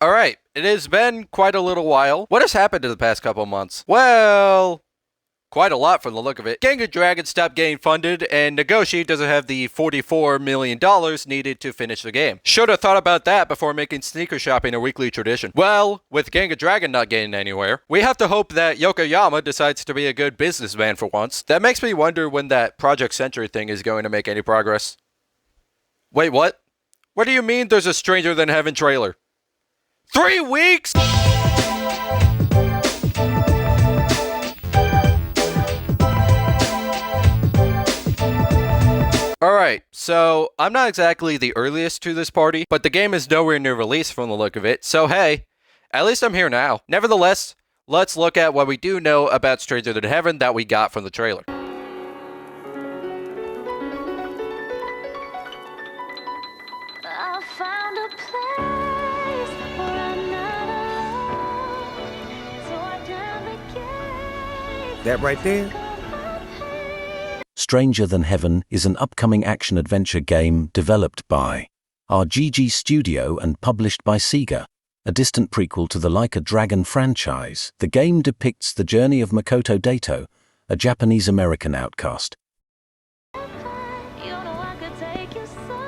Alright, it has been quite a little while. What has happened in the past couple months? Well, quite a lot from the look of it. Gang of Dragons stopped getting funded, and Nagoshi doesn't have the $44 million needed to finish the game. Should have thought about that before making sneaker shopping a weekly tradition. Well, with Gang of Dragon not getting anywhere, we have to hope that Yokoyama decides to be a good businessman for once. That makes me wonder when that Project Century thing is going to make any progress. Wait, what? What do you mean there's a Stranger Than Heaven trailer? 3 weeks?! Alright, so I'm not exactly the earliest to this party, but the game is nowhere near release from the look of it, so hey, at least I'm here now. Nevertheless, let's look at what we do know about Stranger Than Heaven that we got from the trailer. That right there? Stranger Than Heaven is an upcoming action-adventure game developed by RGG Studio and published by Sega, a distant prequel to the Like a Dragon franchise. The game depicts the journey of Makoto Dato, a Japanese-American outcast.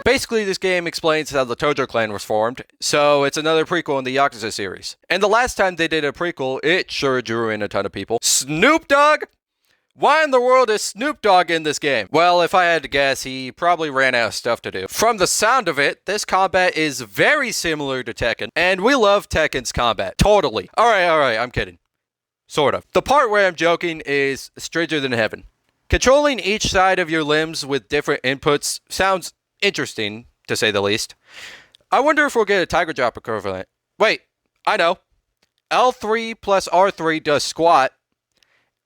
Basically, this game explains how the Tojo clan was formed, so it's another prequel in the Yakuza series. And the last time they did a prequel, it sure drew in a ton of people. Snoop Dogg? Why in the world is Snoop Dogg in this game? Well, if I had to guess, he probably ran out of stuff to do. From the sound of it, this combat is very similar to Tekken, and we love Tekken's combat. Totally. Alright, I'm kidding. Sort of. The part where I'm joking is Stranger Than Heaven. Controlling each side of your limbs with different inputs sounds interesting, to say the least. I wonder if we'll get a Tiger Drop equivalent. Wait, I know. L3 plus R3 does squat,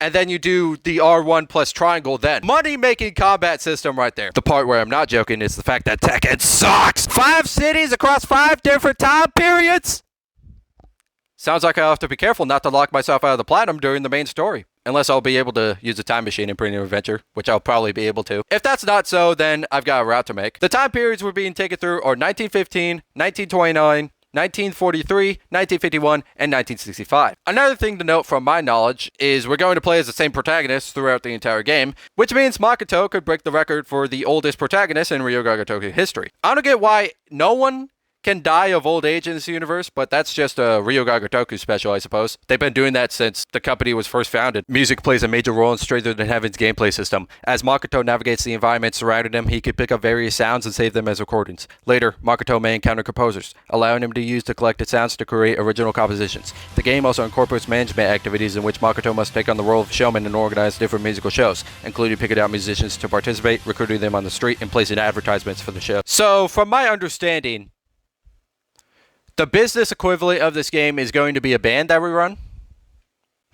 and then you do the R1 plus triangle then. Money-making combat system right there. The part where I'm not joking is the fact that Tekken sucks! 5 cities across 5 different time periods?! Sounds like I'll have to be careful not to lock myself out of the platinum during the main story. Unless I'll be able to use a time machine in Premium Adventure, which I'll probably be able to. If that's not so, then I've got a route to make. The time periods we're being taken through are 1915, 1929, 1943, 1951, and 1965. Another thing to note from my knowledge is we're going to play as the same protagonist throughout the entire game, which means Makoto could break the record for the oldest protagonist in Ryu Ga Gotoku history. I don't get why no one can die of old age in this universe, but that's just a Ryu Ga Gotoku special, I suppose. They've been doing that since the company was first founded. Music plays a major role in Stranger Than Heaven's gameplay system. As Makoto navigates the environment surrounding him, he can pick up various sounds and save them as recordings. Later, Makoto may encounter composers, allowing him to use the collected sounds to create original compositions. The game also incorporates management activities in which Makoto must take on the role of showman and organize different musical shows, including picking out musicians to participate, recruiting them on the street, and placing advertisements for the show. So, from my understanding, the business equivalent of this game is going to be a band that we run?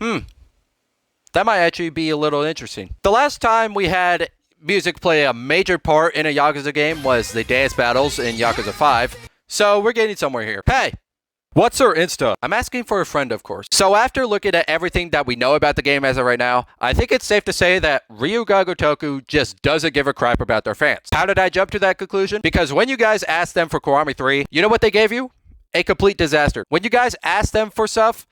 That might actually be a little interesting. The last time we had music play a major part in a Yakuza game was the dance battles in Yakuza 5, so we're getting somewhere here. Hey! What's her Insta? I'm asking for a friend, of course. So after looking at everything that we know about the game as of right now, I think it's safe to say that Ryu Ga Gotoku just doesn't give a crap about their fans. How did I jump to that conclusion? Because when you guys asked them for Kiwami 3, you know what they gave you? A complete disaster. When you guys ask them for stuff,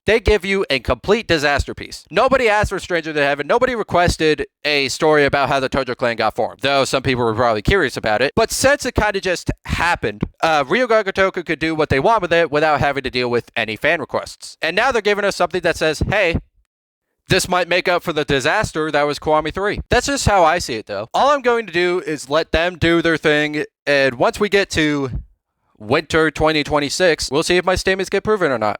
they give you a complete disaster piece. Nobody asked for Stranger Than Heaven. Nobody requested a story about how the Tojo clan got formed, though some people were probably curious about it. But since it kind of just happened, Ryu Ga Gotoku could do what they want with it without having to deal with any fan requests. And now they're giving us something that says, hey, this might make up for the disaster that was Kiwami 3. That's just how I see it, though. All I'm going to do is let them do their thing, and once we get to winter 2026, we'll see if my statements get proven or not.